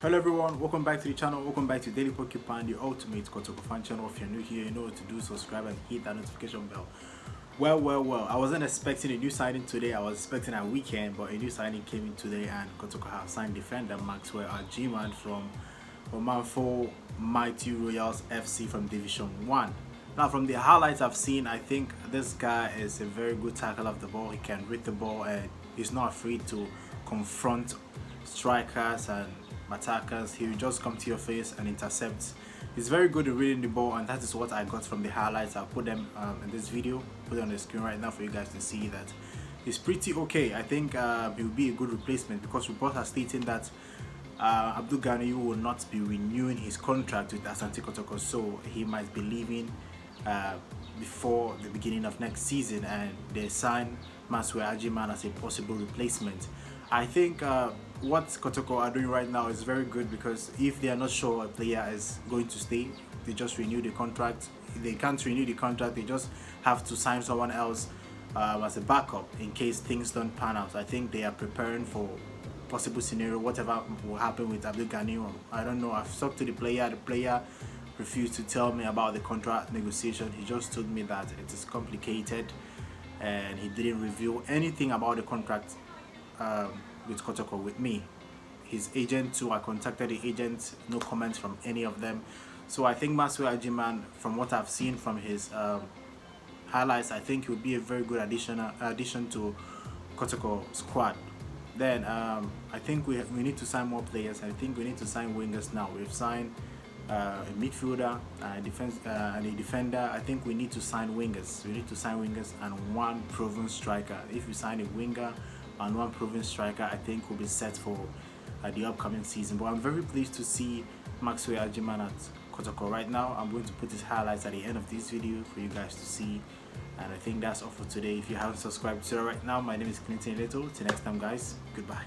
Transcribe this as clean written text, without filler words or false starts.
Hello everyone, welcome back to the channel, welcome back to Daily Porcupine, the ultimate Kotoko fan channel. If you're new here, you know what to do, subscribe and hit that notification bell. Well, I wasn't expecting a new signing today, I was expecting a weekend, but a new signing came in today and Kotoko have signed defender Maxwell Agyemang from Omanfo Mighty Royals FC from Division 1. Now from the highlights I've seen, I think this guy is a very good tackler of the ball. He can read the ball and he's not afraid to confront strikers and attackers. He will just come to your face and intercept. He's very good at reading the ball, and that is what I got from the highlights. I'll put them in this video, put it on the screen right now for you guys to see that he's pretty okay. I think he will be a good replacement because reports are stating that Abdul Ghani will not be renewing his contract with Asante Kotoko, so he might be leaving before the beginning of next season, and they sign Maxwell Agyemang as a possible replacement. I think what Kotoko are doing right now is very good, because if they are not sure a player is going to stay, they just renew the contract. If they can't renew the contract, they just have to sign someone else as a backup in case things don't pan out. I think they are preparing for possible scenario, whatever will happen with Abdul Ghani. I don't know. I've talked to the player refused to tell me about the contract negotiation. He just told me that it is complicated and he didn't reveal anything about the contract with Kotoko with me. His agent too, I contacted the agent, no comments from any of them. So I think Maxwell Agyemang, from what I've seen from his highlights, I think he would be a very good addition to Kotoko squad. Then I think we need to sign more players. I think we need to sign wingers now. We've signed a midfielder, a defender. I think we need to sign wingers. We need to sign wingers and one proven striker. If we sign a winger and one proven striker, I think we'll be set for the upcoming season. But I'm very pleased to see Maxwell Agyemang at Kotoko right now. I'm going to put his highlights at the end of this video for you guys to see. And I think that's all for today. If you haven't subscribed to it right now, my name is Clinton Little. Till next time guys, goodbye.